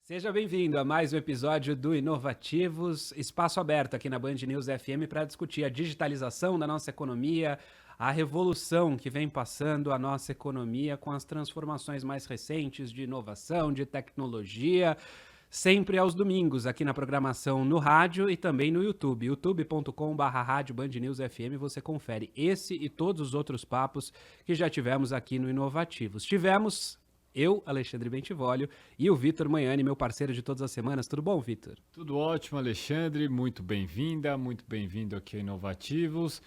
Seja bem-vindo a mais um episódio do Inovativos, espaço aberto aqui na Band News FM para discutir a digitalização da nossa economia, a revolução que vem passando a nossa economia com as transformações mais recentes de inovação, de tecnologia, sempre aos domingos aqui na programação no rádio e também no YouTube, youtube.com/rádio Band News FM, você confere esse e todos os outros papos que já tivemos aqui no Inovativos. Tivemos... eu, Alexandre Bentivolio, e o Vitor Manhani, meu parceiro de todas as semanas. Tudo bom, Vitor? Tudo ótimo, Alexandre. Muito bem-vinda, muito bem-vindo aqui ao Inovativos.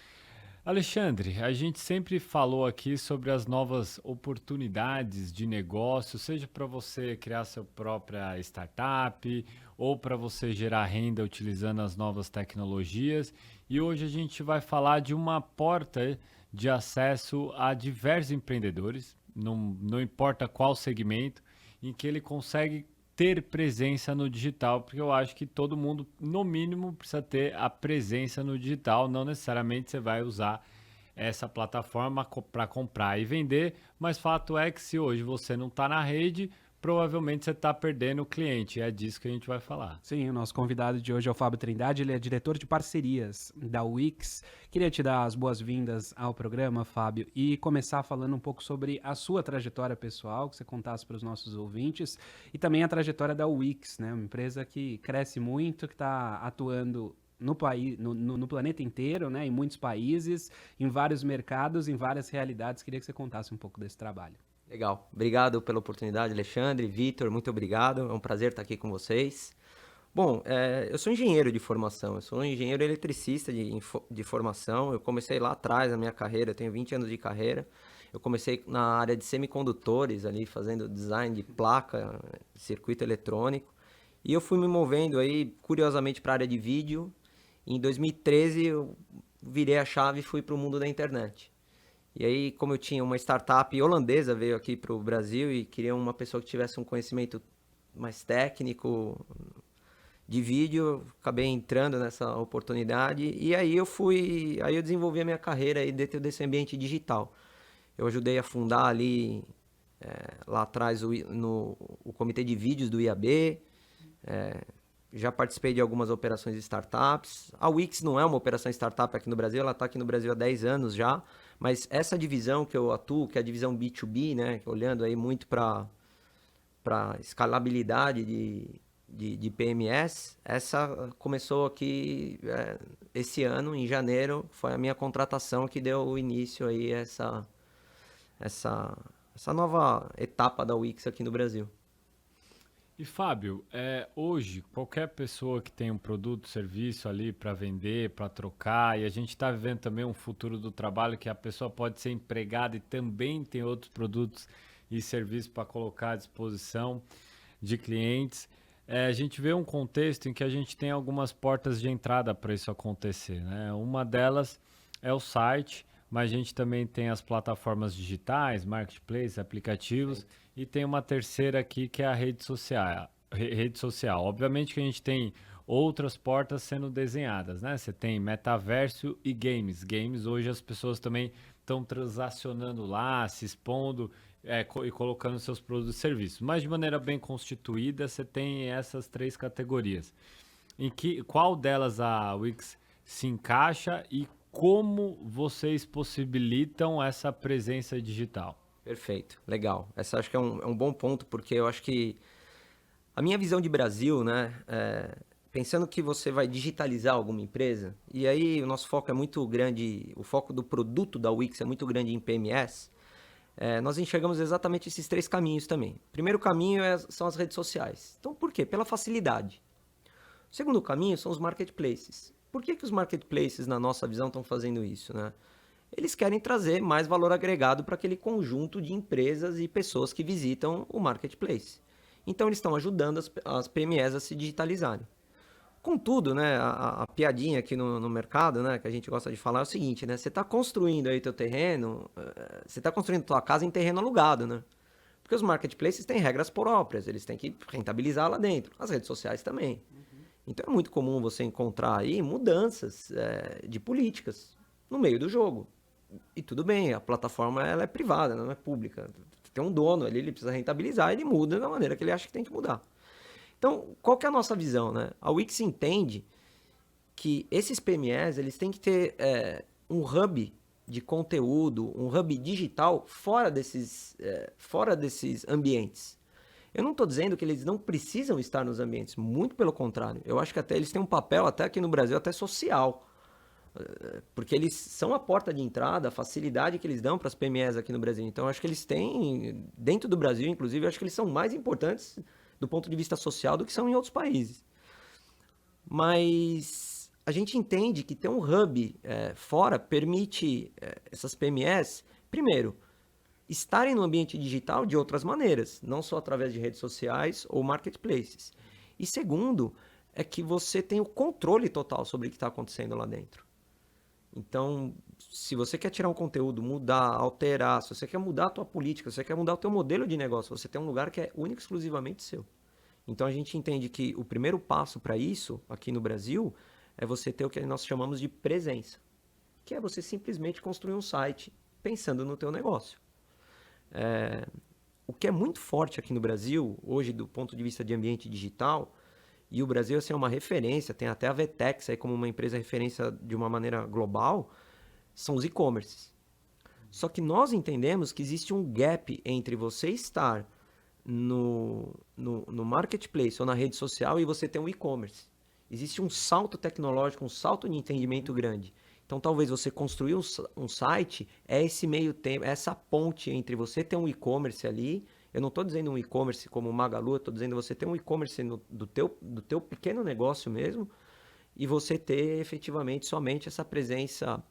Alexandre, a gente sempre falou aqui sobre as novas oportunidades de negócio, seja para você criar sua própria startup ou para você gerar renda utilizando as novas tecnologias. E hoje a gente vai falar de uma porta de acesso a diversos empreendedores, não importa qual segmento, em que ele consegue ter presença no digital, porque eu acho que todo mundo, no mínimo, precisa ter a presença no digital, não necessariamente você vai usar essa plataforma para comprar e vender, mas fato é que se hoje você não está na rede, provavelmente você está perdendo o cliente, é disso que a gente vai falar. Sim, o nosso convidado de hoje é o Fábio Trindade, ele é diretor de parcerias da Wix. Queria te dar as boas-vindas ao programa, Fábio, e começar falando um pouco sobre a sua trajetória pessoal, que você contasse para os nossos ouvintes, e também a trajetória da Wix, né? Uma empresa que cresce muito, que está atuando no país, no planeta inteiro, né? Em muitos países, em vários mercados, em várias realidades. Queria que você contasse um pouco desse trabalho. Legal. Obrigado pela oportunidade, Alexandre, Vitor, muito obrigado. É um prazer estar aqui com vocês. Bom, eu sou engenheiro de formação, eu sou um engenheiro eletricista de formação. Eu comecei lá atrás na minha carreira, eu tenho 20 anos de carreira. Eu comecei na área de semicondutores, ali fazendo design de placa, circuito eletrônico. E eu fui me movendo aí, curiosamente, para a área de vídeo. Em 2013, eu virei a chave e fui para o mundo da internet. E aí, como eu tinha uma startup holandesa, veio aqui para o Brasil e queria uma pessoa que tivesse um conhecimento mais técnico de vídeo, eu acabei entrando nessa oportunidade e aí eu desenvolvi a minha carreira aí dentro desse ambiente digital. Eu ajudei a fundar ali, lá atrás, o comitê de vídeos do IAB, já participei de algumas operações de startups. A Wix não é uma operação startup aqui no Brasil, ela está aqui no Brasil há 10 anos já, mas essa divisão que eu atuo, que é a divisão B2B, né, olhando aí muito para escalabilidade de PMS, essa começou aqui esse ano, em janeiro, foi a minha contratação que deu o início aí a essa nova etapa da Wix aqui no Brasil. E Fábio, hoje qualquer pessoa que tem um produto, serviço ali para vender, para trocar, e a gente está vivendo também um futuro do trabalho que a pessoa pode ser empregada e também tem outros produtos e serviços para colocar à disposição de clientes. A gente vê um contexto em que a gente tem algumas portas de entrada para isso acontecer, né? Uma delas é o site, mas a gente também tem as plataformas digitais, marketplace, aplicativos, e tem uma terceira aqui que é a rede social. Obviamente que a gente tem outras portas sendo desenhadas, né? Você tem metaverso e games. Games, hoje as pessoas também estão transacionando lá, se expondo e colocando seus produtos e serviços. Mas de maneira bem constituída, você tem essas três categorias. Qual delas a Wix se encaixa e como vocês possibilitam essa presença digital? Perfeito, legal. Essa acho que é um bom ponto, porque eu acho que a minha visão de Brasil, né, pensando que você vai digitalizar alguma empresa, e aí o nosso foco é muito grande, o foco do produto da Wix é muito grande em PMS, nós enxergamos exatamente esses três caminhos também. O primeiro caminho são as redes sociais. Então, por quê? Pela facilidade. O segundo caminho são os marketplaces. Por que os marketplaces, na nossa visão, estão fazendo isso, né? Eles querem trazer mais valor agregado para aquele conjunto de empresas e pessoas que visitam o marketplace. Então, eles estão ajudando as PMEs a se digitalizarem. Contudo, né, a piadinha aqui no mercado, né, que a gente gosta de falar é o seguinte, né? Você está construindo aí teu terreno, você está construindo tua casa em terreno alugado, né? Porque os marketplaces têm regras próprias, eles têm que rentabilizar lá dentro. As redes sociais também. Então é muito comum você encontrar aí mudanças de políticas no meio do jogo. E tudo bem, a plataforma ela é privada, não é pública. Tem um dono ali, ele precisa rentabilizar, ele muda da maneira que ele acha que tem que mudar. Então, qual que é a nossa visão, né? A Wix entende que esses PMEs, eles têm que ter um hub de conteúdo, um hub digital fora desses ambientes. Eu não estou dizendo que eles não precisam estar nos ambientes, muito pelo contrário. Eu acho que até eles têm um papel, até aqui no Brasil, até social. Porque eles são a porta de entrada, a facilidade que eles dão para as PMEs aqui no Brasil. Então, eu acho que eles têm, dentro do Brasil, inclusive, eu acho que eles são mais importantes do ponto de vista social do que são em outros países. Mas a gente entende que ter um hub fora permite essas PMEs, primeiro, estarem no ambiente digital de outras maneiras, não só através de redes sociais ou marketplaces. E segundo, é que você tem o controle total sobre o que está acontecendo lá dentro. Então, se você quer tirar um conteúdo, mudar, alterar, se você quer mudar a tua política, se você quer mudar o teu modelo de negócio, você tem um lugar que é único e exclusivamente seu. Então, a gente entende que o primeiro passo para isso, aqui no Brasil, é você ter o que nós chamamos de presença, que é você simplesmente construir um site pensando no teu negócio. O que é muito forte aqui no Brasil, hoje, do ponto de vista de ambiente digital, e o Brasil assim, é uma referência, tem até a Vetex aí como uma empresa referência de uma maneira global, são os e-commerces. Só que nós entendemos que existe um gap entre você estar no marketplace ou na rede social e você ter um e-commerce. Existe um salto tecnológico, um salto de entendimento grande. Então, talvez você construir um site é esse meio tempo, essa ponte entre você ter um e-commerce ali. Eu não estou dizendo um e-commerce como o Magalu, eu estou dizendo você ter um e-commerce do teu pequeno negócio mesmo e você ter efetivamente somente essa presença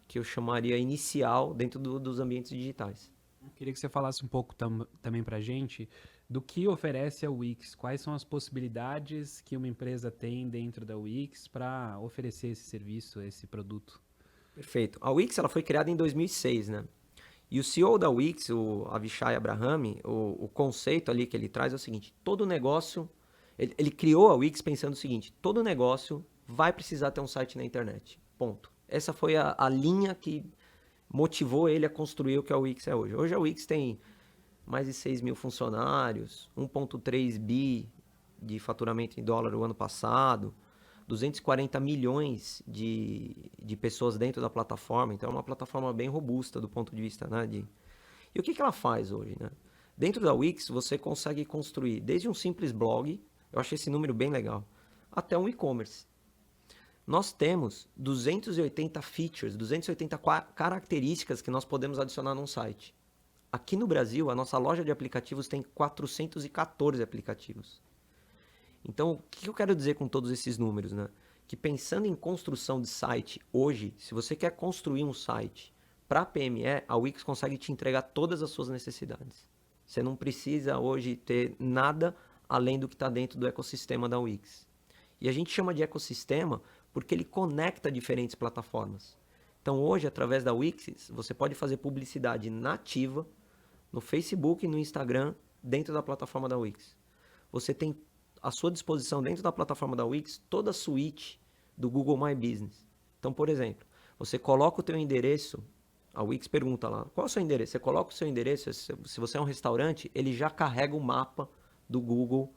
que eu chamaria inicial dentro dos ambientes digitais. Eu queria que você falasse um pouco também para a gente do que oferece a Wix, quais são as possibilidades que uma empresa tem dentro da Wix para oferecer esse serviço, esse produto. Perfeito. A Wix ela foi criada em 2006, né? E o CEO da Wix, o Avishai Abrahami, o conceito ali que ele traz é o seguinte, todo negócio, ele criou a Wix pensando o seguinte, todo negócio vai precisar ter um site na internet, ponto. Essa foi a linha que motivou ele a construir o que a Wix é hoje. Hoje a Wix tem mais de 6 mil funcionários, 1,3 bi de faturamento em dólar o ano passado, 240 milhões de pessoas dentro da plataforma, então é uma plataforma bem robusta do ponto de vista, né, E o que ela faz hoje, né? Dentro da Wix você consegue construir desde um simples blog, eu achei esse número bem legal, até um e-commerce. Nós temos 280 features, 280 características que nós podemos adicionar num site. Aqui no Brasil, a nossa loja de aplicativos tem 414 aplicativos. Então, o que eu quero dizer com todos esses números, né? Que pensando em construção de site hoje, se você quer construir um site para PME, a Wix consegue te entregar todas as suas necessidades. Você não precisa hoje ter nada além do que está dentro do ecossistema da Wix. E a gente chama de ecossistema porque ele conecta diferentes plataformas. Então, hoje, através da Wix, você pode fazer publicidade nativa no Facebook e no Instagram dentro da plataforma da Wix. Você tem à sua disposição dentro da plataforma da Wix toda a suíte do Google My Business. Então, por exemplo, você coloca o teu endereço, a Wix pergunta lá, qual é o seu endereço? Você coloca o seu endereço, se você é um restaurante, ele já carrega o mapa do Google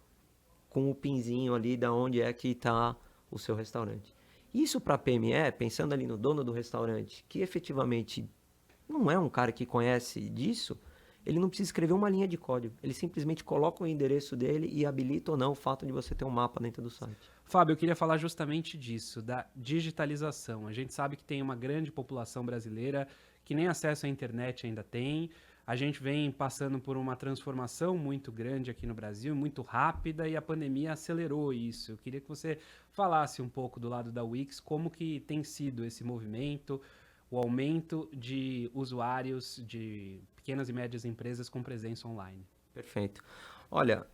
com o pinzinho ali da onde é que está o seu restaurante. Isso para a PME, pensando ali no dono do restaurante, que efetivamente não é um cara que conhece disso, ele não precisa escrever uma linha de código. Ele simplesmente coloca o endereço dele e habilita ou não o fato de você ter um mapa dentro do site. Fábio, eu queria falar justamente disso, da digitalização. A gente sabe que tem uma grande população brasileira que nem acesso à internet ainda tem. A gente vem passando por uma transformação muito grande aqui no Brasil, muito rápida, e a pandemia acelerou isso. Eu queria que você falasse um pouco do lado da Wix, como que tem sido esse movimento, o aumento de usuários de pequenas e médias empresas com presença online. Perfeito. Olha,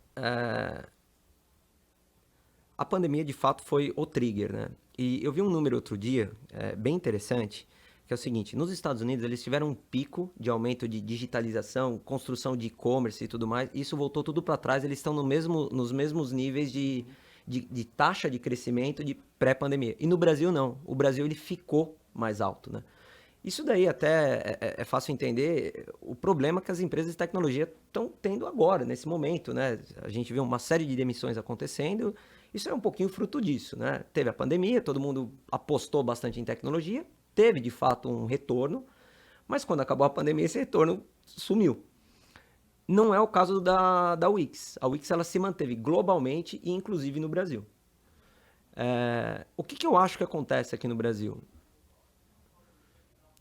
a pandemia de fato foi o trigger, né? E eu vi um número outro dia, bem interessante, que é o seguinte, nos Estados Unidos eles tiveram um pico de aumento de digitalização, construção de e-commerce e tudo mais, e isso voltou tudo para trás, eles estão nos mesmos níveis de de taxa de crescimento de pré-pandemia. E no Brasil não. O Brasil ele ficou mais alto, né? Isso daí até é fácil entender o problema que as empresas de tecnologia estão tendo agora, nesse momento, né? A gente vê uma série de demissões acontecendo, isso é um pouquinho fruto disso, né? Teve a pandemia, todo mundo apostou bastante em tecnologia, teve de fato um retorno, mas quando acabou a pandemia esse retorno sumiu. Não é o caso da Wix. A Wix ela se manteve globalmente e inclusive no Brasil. O que eu acho que acontece aqui no Brasil?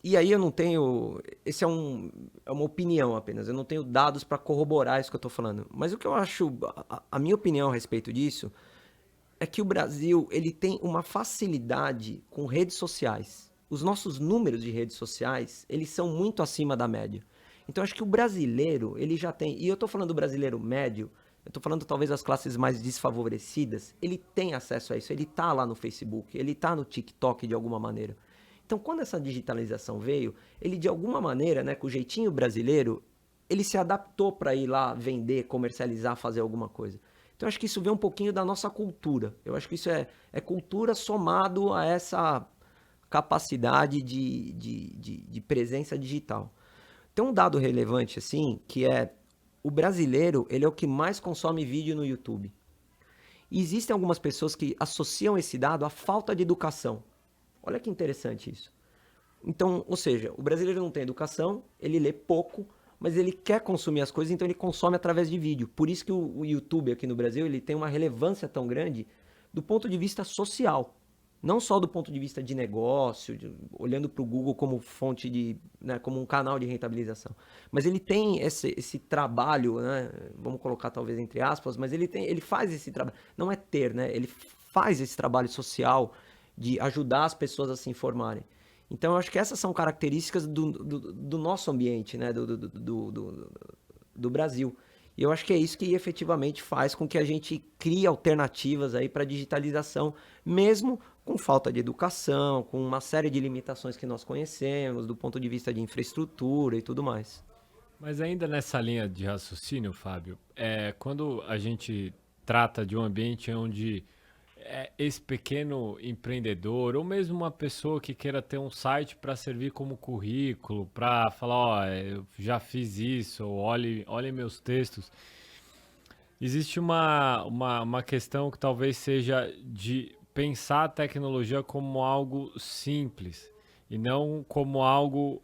E aí eu não tenho... Esse é uma opinião apenas. Eu não tenho dados para corroborar isso que eu estou falando. Mas o que eu acho... A minha opinião a respeito disso é que o Brasil ele tem uma facilidade com redes sociais. Os nossos números de redes sociais, eles são muito acima da média. Então, acho que o brasileiro, ele já tem... E eu estou falando do brasileiro médio, eu estou falando talvez das classes mais desfavorecidas, ele tem acesso a isso, ele está lá no Facebook, ele está no TikTok de alguma maneira. Então, quando essa digitalização veio, ele de alguma maneira, né, com o jeitinho brasileiro, ele se adaptou para ir lá vender, comercializar, fazer alguma coisa. Então, acho que isso vem um pouquinho da nossa cultura. Eu acho que isso é cultura somado a essa capacidade de presença digital. Tem um dado relevante, assim, que é o brasileiro, ele é o que mais consome vídeo no YouTube. E existem algumas pessoas que associam esse dado à falta de educação. Olha que interessante isso. Então, ou seja, o brasileiro não tem educação, ele lê pouco, mas ele quer consumir as coisas, então ele consome através de vídeo. Por isso que o YouTube aqui no Brasil ele tem uma relevância tão grande do ponto de vista social. Não só do ponto de vista de negócio, olhando para o Google como fonte de, né, como um canal de rentabilização. Mas ele tem esse trabalho, né, vamos colocar talvez entre aspas, mas ele faz esse trabalho. Não é ter, né? Ele faz esse trabalho social de ajudar as pessoas a se informarem. Então, eu acho que essas são características do nosso ambiente, né? do Brasil. E eu acho que é isso que efetivamente faz com que a gente crie alternativas aí para a digitalização, mesmo com falta de educação, com uma série de limitações que nós conhecemos, do ponto de vista de infraestrutura e tudo mais. Mas ainda nessa linha de raciocínio, Fábio, quando a gente trata de um ambiente onde esse pequeno empreendedor, ou mesmo uma pessoa que queira ter um site para servir como currículo, para falar, ó, eu já fiz isso, ou olhe meus textos, existe uma questão que talvez seja de pensar a tecnologia como algo simples e não como algo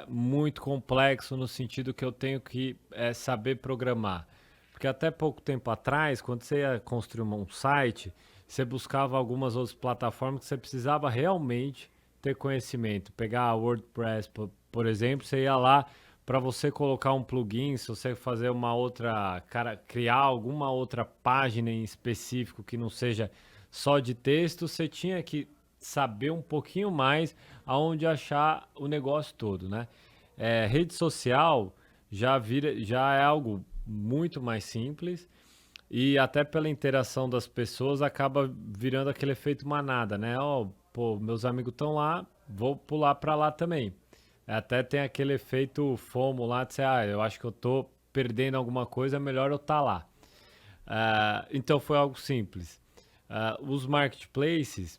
muito complexo no sentido que eu tenho que saber programar. Porque até pouco tempo atrás, quando você ia construir um site, você buscava algumas outras plataformas que você precisava realmente ter conhecimento. Pegar a WordPress, por exemplo, você ia lá para você colocar um plugin, se você fazer criar alguma outra página em específico que não seja só de texto, você tinha que saber um pouquinho mais aonde achar o negócio todo, né? Rede social já é algo muito mais simples. E até pela interação das pessoas acaba virando aquele efeito manada, né? Pô, meus amigos estão lá, vou pular para lá também. Até tem aquele efeito FOMO lá de ser, eu acho que eu tô perdendo alguma coisa, é melhor eu estar lá. Então foi algo simples. Os marketplaces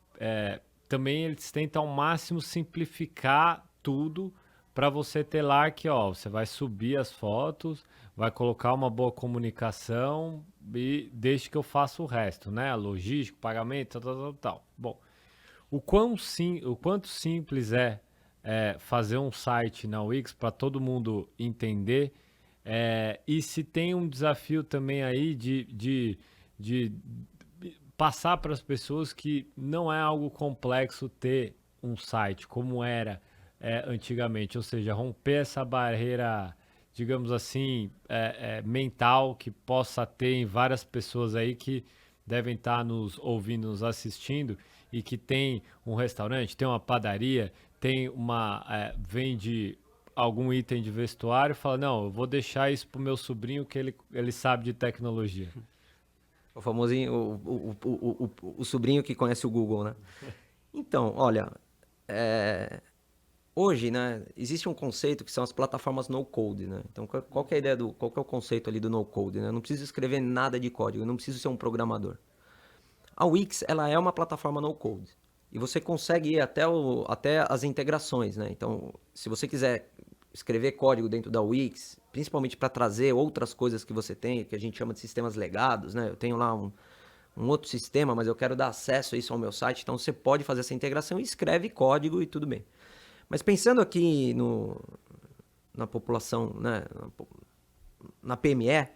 também eles tentam ao máximo simplificar tudo para você ter lá que você vai subir as fotos, vai colocar uma boa comunicação e deixe que eu faça o resto, né? Logístico, pagamento, tal. Bom, o quanto simples é fazer um site na Wix para todo mundo entender, e se tem um desafio também aí de passar para as pessoas que não é algo complexo ter um site como era antigamente, ou seja, romper essa barreira, digamos assim, mental que possa ter em várias pessoas aí que devem estar nos ouvindo, nos assistindo e que tem um restaurante, tem uma padaria, vende algum item de vestuário e fala, não, eu vou deixar isso pro meu sobrinho que ele sabe de tecnologia. O famosinho, o sobrinho que conhece o Google, né? Então, olha, hoje, né, existe um conceito que são as plataformas no-code, né? Então, qual que é a ideia qual que é o conceito ali do no-code, né? Eu não preciso escrever nada de código, eu não preciso ser um programador. A Wix, ela é uma plataforma no-code. E você consegue ir até as integrações, né? Então, se você quiser escrever código dentro da Wix, principalmente para trazer outras coisas que você tem, que a gente chama de sistemas legados, né? Eu tenho lá um outro sistema, mas eu quero dar acesso a isso ao meu site, então você pode fazer essa integração e escreve código e tudo bem. Mas pensando aqui na população, né? Na PME,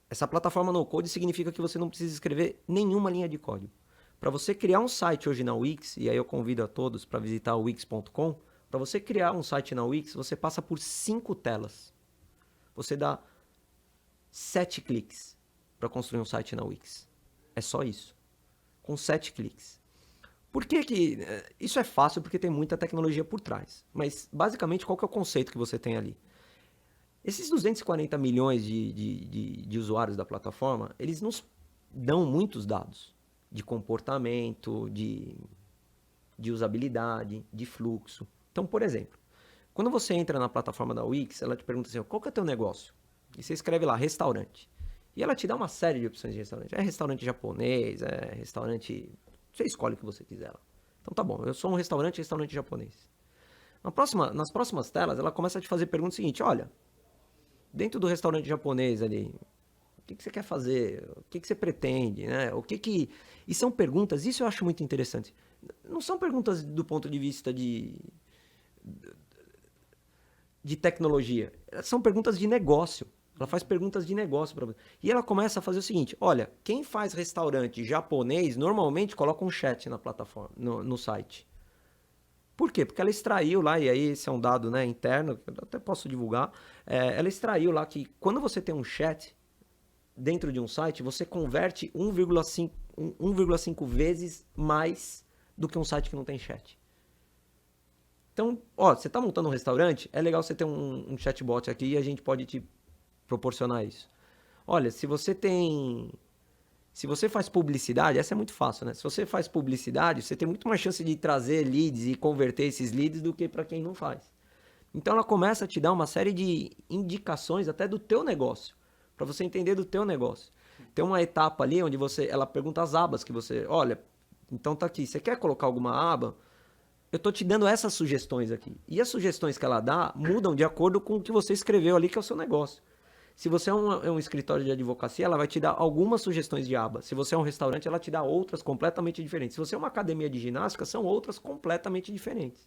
essa plataforma no-code significa que você não precisa escrever nenhuma linha de código. Para você criar um site hoje na Wix, e aí eu convido a todos para visitar o wix.com, para você criar um site na Wix, você passa por 5 telas. Você dá 7 cliques para construir um site na Wix. É só isso. Com 7 cliques. Por que que... Isso é fácil porque tem muita tecnologia por trás. Mas, basicamente, qual que é o conceito que você tem ali? Esses 240 milhões de usuários da plataforma, eles nos dão muitos dados de comportamento, de usabilidade, de fluxo. Então, por exemplo, quando você entra na plataforma da Wix, ela te pergunta assim, qual que é o teu negócio? E você escreve lá, restaurante. E ela te dá uma série de opções de restaurante. É restaurante japonês, é restaurante... Você escolhe o que você quiser lá. Então tá bom, eu sou um restaurante japonês. Nas próximas telas, ela começa a te fazer perguntas seguinte, olha, dentro do restaurante japonês ali, o que você quer fazer? O que você pretende? Né? E são perguntas, isso eu acho muito interessante. Não são perguntas do ponto de vista de tecnologia. São perguntas de negócio. Ela faz perguntas de negócio para você. E ela começa a fazer o seguinte, olha, quem faz restaurante japonês normalmente coloca um chat na plataforma, no site. Por quê? Porque ela extraiu lá, e aí esse é um dado, né, interno, que eu até posso divulgar, ela extraiu lá que quando você tem um chat dentro de um site, você converte 1,5 vezes mais do que um site que não tem chat. Então, você está montando um restaurante, é legal você ter um chatbot aqui e a gente pode te proporcionar isso. Olha, se você faz publicidade, essa é muito fácil, né? Se você faz publicidade, você tem muito mais chance de trazer leads e converter esses leads do que para quem não faz. Então ela começa a te dar uma série de indicações até do teu negócio, para você entender do teu negócio. Tem uma etapa ali onde ela pergunta as abas que você, olha, então tá aqui, você quer colocar alguma aba? Eu tô te dando essas sugestões aqui. E as sugestões que ela dá mudam de acordo com o que você escreveu ali, que é o seu negócio. Se você é um escritório de advocacia, ela vai te dar algumas sugestões de aba. Se você é um restaurante, ela te dá outras completamente diferentes. Se você é uma academia de ginástica, são outras completamente diferentes.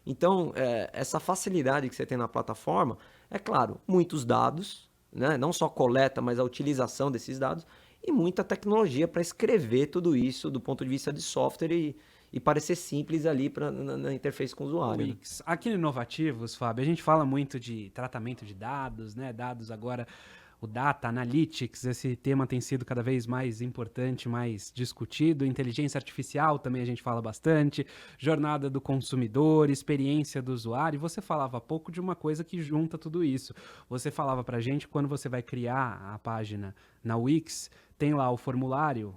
Então, essa facilidade que você tem na plataforma, é claro, muitos dados, né? Não só coleta, mas a utilização desses dados, e muita tecnologia para escrever tudo isso do ponto de vista de software e parecer simples ali na interface com o usuário. Wix. Aqui no Inovativos, Fábio, a gente fala muito de tratamento de dados, né? Dados agora, o Data Analytics, esse tema tem sido cada vez mais importante, mais discutido. Inteligência artificial também a gente fala bastante. Jornada do consumidor, experiência do usuário. E você falava há pouco de uma coisa que junta tudo isso. Você falava pra gente, quando você vai criar a página na Wix, tem lá o formulário,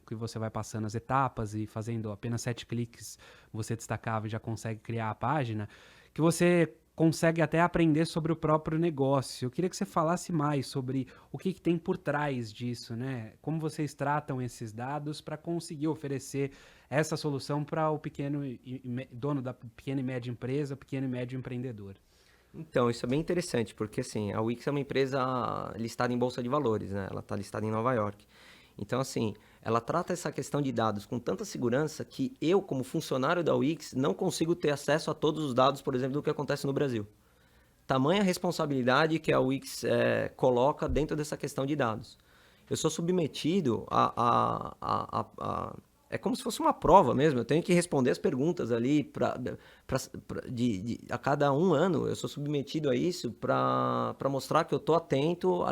que você vai passando as etapas e fazendo apenas 7 cliques, você destacava e já consegue criar a página, que você consegue até aprender sobre o próprio negócio. Eu queria que você falasse mais sobre o que tem por trás disso, né? Como vocês tratam esses dados para conseguir oferecer essa solução para o pequeno dono da pequena e média empresa, pequeno e médio empreendedor. Então, isso é bem interessante, porque assim, a Wix é uma empresa listada em Bolsa de Valores, né? Ela está listada em Nova York. Então, assim, ela trata essa questão de dados com tanta segurança que eu, como funcionário da Wix, não consigo ter acesso a todos os dados, por exemplo, do que acontece no Brasil. Tamanha responsabilidade que a Wix coloca dentro dessa questão de dados. Eu sou submetido é como se fosse uma prova mesmo. Eu tenho que responder as perguntas ali a cada um ano. Eu sou submetido a isso para mostrar que eu estou atento a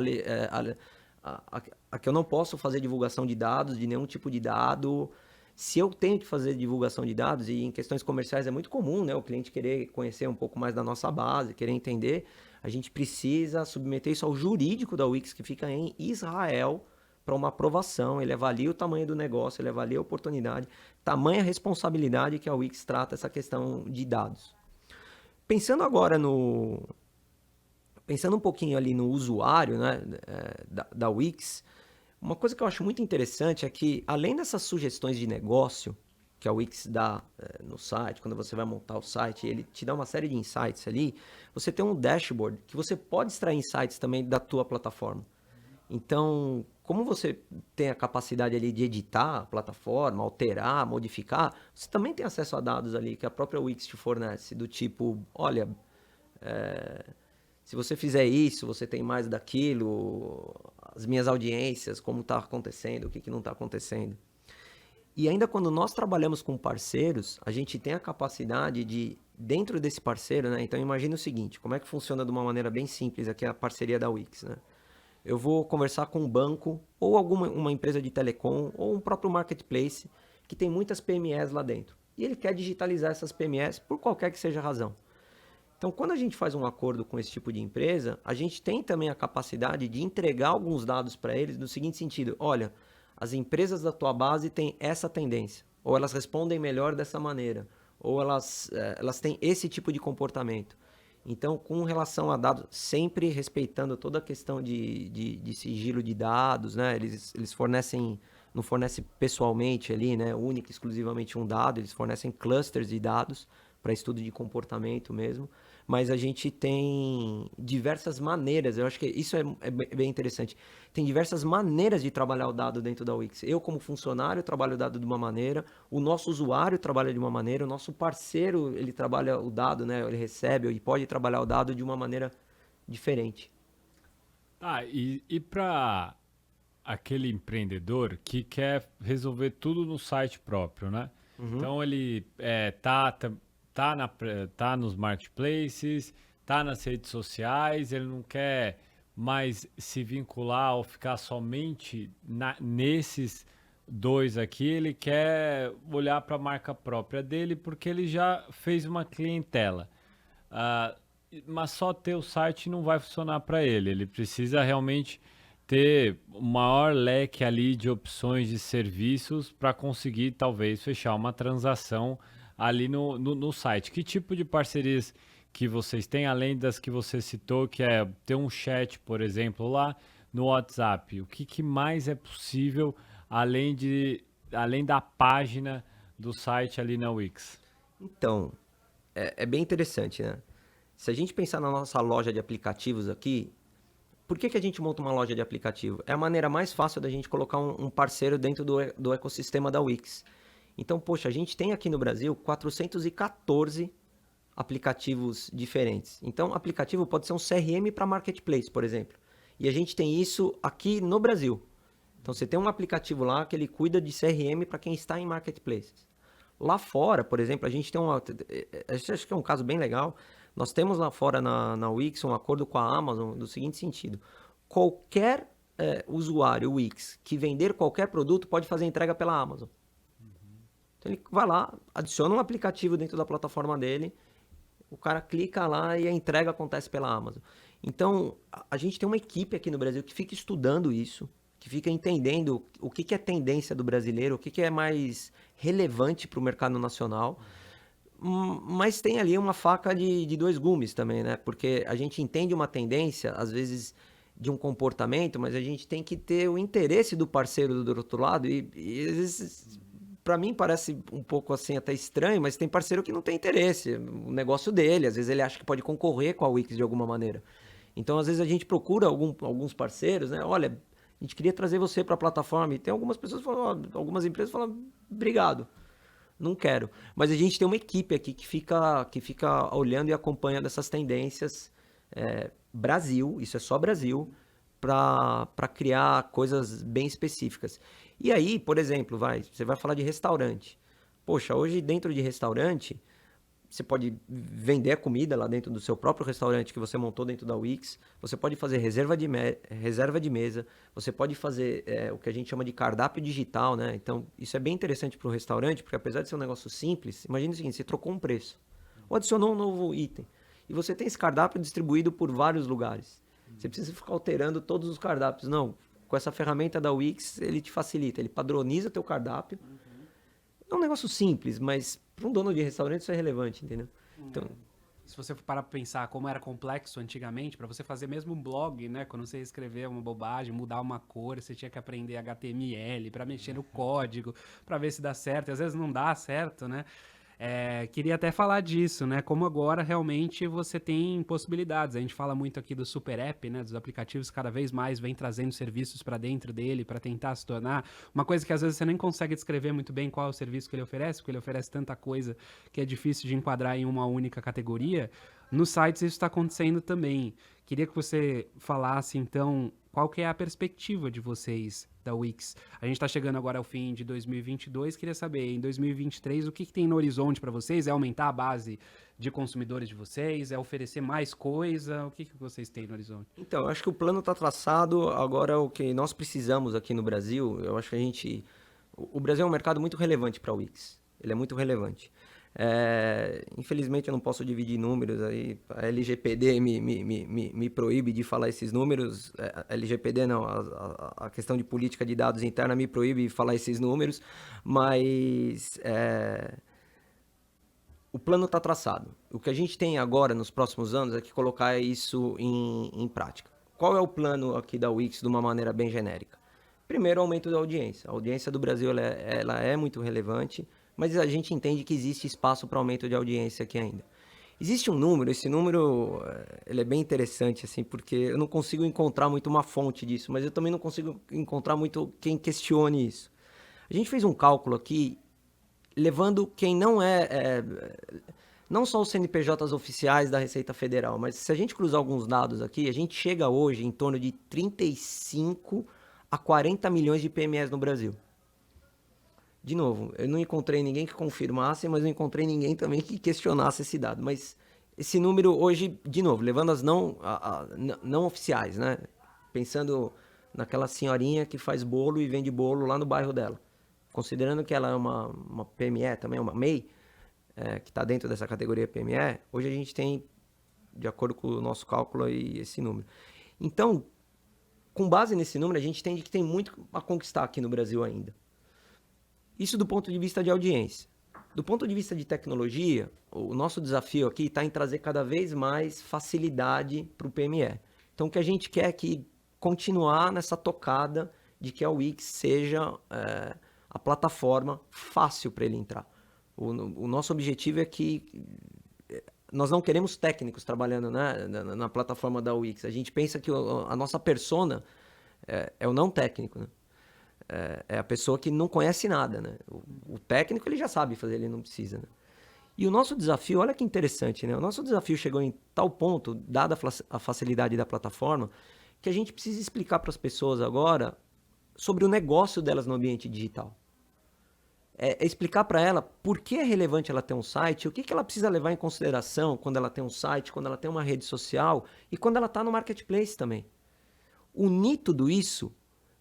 que eu não posso fazer divulgação de dados, de nenhum tipo de dado. Se eu tenho que fazer divulgação de dados, e em questões comerciais é muito comum, né, o cliente querer conhecer um pouco mais da nossa base, querer entender, a gente precisa submeter isso ao jurídico da Wix, que fica em Israel, para uma aprovação. Ele avalia o tamanho do negócio, ele avalia a oportunidade, tamanha responsabilidade que a Wix trata essa questão de dados. Pensando agora pensando um pouquinho ali no usuário, né, da Wix, Uma coisa que eu acho muito interessante é que, além dessas sugestões de negócio que a Wix dá no site, quando você vai montar o site, ele te dá uma série de insights ali, você tem um dashboard que você pode extrair insights também da tua plataforma. Então, como você tem a capacidade ali de editar a plataforma, alterar, modificar, você também tem acesso a dados ali que a própria Wix te fornece, do tipo, olha, se você fizer isso, você tem mais daquilo, as minhas audiências, como está acontecendo, o que não está acontecendo. E ainda quando nós trabalhamos com parceiros, a gente tem a capacidade de, dentro desse parceiro, né? Então imagina o seguinte, como é que funciona de uma maneira bem simples aqui a parceria da Wix, né? Eu vou conversar com um banco, ou uma empresa de telecom, ou um próprio marketplace, que tem muitas PMEs lá dentro. E ele quer digitalizar essas PMEs por qualquer que seja a razão. Então, quando a gente faz um acordo com esse tipo de empresa, a gente tem também a capacidade de entregar alguns dados para eles no seguinte sentido: olha, as empresas da tua base têm essa tendência, ou elas respondem melhor dessa maneira, ou elas têm esse tipo de comportamento. Então, com relação a dados, sempre respeitando toda a questão de sigilo de dados, né? Eles fornecem, não fornecem pessoalmente ali, né? Única e exclusivamente um dado, eles fornecem clusters de dados para estudo de comportamento mesmo. Mas a gente tem diversas maneiras, eu acho que isso é bem interessante. Tem diversas maneiras de trabalhar o dado dentro da Wix. Eu, como funcionário, trabalho o dado de uma maneira, o nosso usuário trabalha de uma maneira, o nosso parceiro, ele trabalha o dado, né? Ele recebe e pode trabalhar o dado de uma maneira diferente. E para aquele empreendedor que quer resolver tudo no site próprio, né? Uhum. Então ele tá nos marketplaces, tá nas redes sociais, ele não quer mais se vincular ou ficar somente nesses dois aqui, ele quer olhar para a marca própria dele porque ele já fez uma clientela. Mas só ter o site não vai funcionar para ele, ele precisa realmente ter o maior leque ali de opções de serviços para conseguir talvez fechar uma transação ali no site. Que tipo de parcerias que vocês têm, além das que você citou, que é ter um chat, por exemplo, lá no WhatsApp? O que mais é possível além da página do site ali na Wix? Então, é bem interessante, né? Se a gente pensar na nossa loja de aplicativos aqui, por que a gente monta uma loja de aplicativo? É a maneira mais fácil da gente colocar um parceiro dentro do ecossistema da Wix. Então, poxa, a gente tem aqui no Brasil 414 aplicativos diferentes. Então, aplicativo pode ser um CRM para marketplace, por exemplo. E a gente tem isso aqui no Brasil. Então, você tem um aplicativo lá que ele cuida de CRM para quem está em marketplaces. Lá fora, por exemplo, a gente tem acho que é um caso bem legal. Nós temos lá fora na Wix um acordo com a Amazon do seguinte sentido: qualquer usuário Wix que vender qualquer produto pode fazer entrega pela Amazon. Então ele vai lá, adiciona um aplicativo dentro da plataforma dele, o cara clica lá e a entrega acontece pela Amazon. Então a gente tem uma equipe aqui no Brasil que fica estudando isso, que fica entendendo o que é tendência do brasileiro, o que é mais relevante para o mercado nacional. Mas tem ali uma faca de dois gumes também, né? Porque a gente entende uma tendência, às vezes, de um comportamento, mas a gente tem que ter o interesse do parceiro do outro lado. E às vezes, para mim, parece um pouco assim até estranho, mas tem parceiro que não tem interesse. O negócio dele, às vezes ele acha que pode concorrer com a Wix de alguma maneira. Então, às vezes, a gente procura alguns parceiros, né? Olha, a gente queria trazer você para a plataforma. E tem algumas pessoas que falam, algumas empresas falam, obrigado. Não quero. Mas a gente tem uma equipe aqui que fica olhando e acompanhando essas tendências. Brasil, isso é só Brasil, para criar coisas bem específicas. E aí, por exemplo, você vai falar de restaurante. Poxa, hoje dentro de restaurante, você pode vender a comida lá dentro do seu próprio restaurante que você montou dentro da Wix. Você pode fazer reserva de mesa. Você pode fazer o que a gente chama de cardápio digital, né? Então, isso é bem interessante para o restaurante, porque apesar de ser um negócio simples, imagina o seguinte: você trocou um preço, ou adicionou um novo item, e você tem esse cardápio distribuído por vários lugares. Você precisa ficar alterando todos os cardápios. Não, com essa ferramenta da Wix, ele te facilita, ele padroniza teu cardápio. É um negócio simples, mas para um dono de restaurante isso é relevante, entendeu? Então, se você for parar pra pensar como era complexo antigamente, para você fazer mesmo um blog, né? Quando você escrever uma bobagem, mudar uma cor, você tinha que aprender HTML para mexer no código, para ver se dá certo. E às vezes não dá certo, né? Queria até falar disso, né? Como agora realmente você tem possibilidades. A gente fala muito aqui do Super App, né? Dos aplicativos que cada vez mais vem trazendo serviços para dentro dele para tentar se tornar uma coisa que às vezes você nem consegue descrever muito bem qual é o serviço que ele oferece, porque ele oferece tanta coisa que é difícil de enquadrar em uma única categoria. Nos sites isso está acontecendo também. Queria que você falasse então qual que é a perspectiva de vocês da Wix. A gente está chegando agora ao fim de 2022, queria saber, em 2023, o que tem no horizonte para vocês? É aumentar a base de consumidores de vocês? É oferecer mais coisa? O que vocês têm no horizonte? Então, eu acho que o plano está traçado. Agora, o que nós precisamos aqui no Brasil, eu acho que o Brasil é um mercado muito relevante para a Wix. Ele é muito relevante. Infelizmente eu não posso dividir números aí, a LGPD me proíbe de falar esses números, a LGPD não, a questão de política de dados interna me proíbe de falar esses números, mas o plano está traçado. O que a gente tem agora nos próximos anos é que colocar isso em prática. Qual é o plano aqui da Wix de uma maneira bem genérica? Primeiro, o aumento da audiência. A audiência do Brasil ela é muito relevante, mas a gente entende que existe espaço para aumento de audiência aqui ainda. Existe um número, esse número ele é bem interessante, assim, porque eu não consigo encontrar muito uma fonte disso, mas eu também não consigo encontrar muito quem questione isso. A gente fez um cálculo aqui, levando quem não não só os CNPJs oficiais da Receita Federal, mas se a gente cruzar alguns dados aqui, a gente chega hoje em torno de 35 a 40 milhões de PMEs no Brasil. De novo, eu não encontrei ninguém que confirmasse, mas não encontrei ninguém também que questionasse esse dado. Mas esse número hoje, de novo, levando as não oficiais, né? Pensando naquela senhorinha que faz bolo e vende bolo lá no bairro dela. Considerando que ela é uma PME também, uma MEI, que está dentro dessa categoria PME, hoje a gente tem, de acordo com o nosso cálculo, aí, esse número. Então, com base nesse número, a gente entende que tem muito a conquistar aqui no Brasil ainda. Isso do ponto de vista de audiência. Do ponto de vista de tecnologia, o nosso desafio aqui está em trazer cada vez mais facilidade para o PME. Então, o que a gente quer é que continuar nessa tocada de que a Wix seja a plataforma fácil para ele entrar. O nosso objetivo é que nós não queremos técnicos trabalhando, né, na plataforma da Wix. A gente pensa que a nossa persona é o não técnico, né? É a pessoa que não conhece nada, né? O técnico ele já sabe fazer, ele não precisa, né? E o nosso desafio, olha que interessante, né? O nosso desafio chegou em tal ponto, dada a facilidade da plataforma, que a gente precisa explicar para as pessoas agora sobre o negócio delas no ambiente digital. Explicar para ela por que é relevante ela ter um site, o que ela precisa levar em consideração quando ela tem um site, quando ela tem uma rede social e quando ela está no marketplace também. Unir tudo isso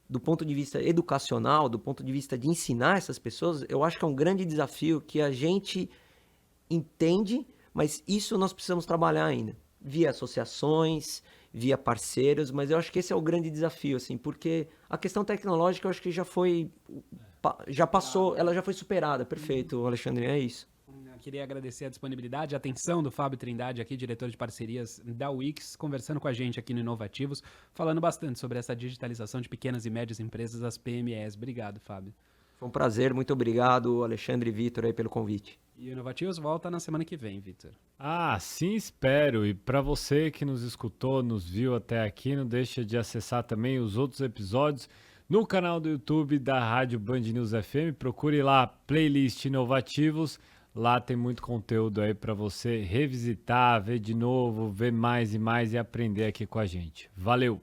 do ponto de vista educacional, do ponto de vista de ensinar essas pessoas, eu acho que é um grande desafio que a gente entende, mas isso nós precisamos trabalhar ainda, via associações, via parceiros, mas eu acho que esse é o grande desafio, assim, porque a questão tecnológica eu acho que já passou, ela já foi superada. Perfeito, Alexandre, é isso. Queria agradecer a disponibilidade, a atenção do Fábio Trindade aqui, diretor de parcerias da Wix, conversando com a gente aqui no Inovativos, falando bastante sobre essa digitalização de pequenas e médias empresas, as PMEs. Obrigado, Fábio. Foi um prazer, muito obrigado, Alexandre e Vitor, aí pelo convite. E o Inovativos volta na semana que vem, Vitor. Sim, espero. E para você que nos escutou, nos viu até aqui, não deixa de acessar também os outros episódios no canal do YouTube da Rádio Band News FM. Procure lá, playlist Inovativos. Lá tem muito conteúdo aí para você revisitar, ver de novo, ver mais e mais e aprender aqui com a gente. Valeu!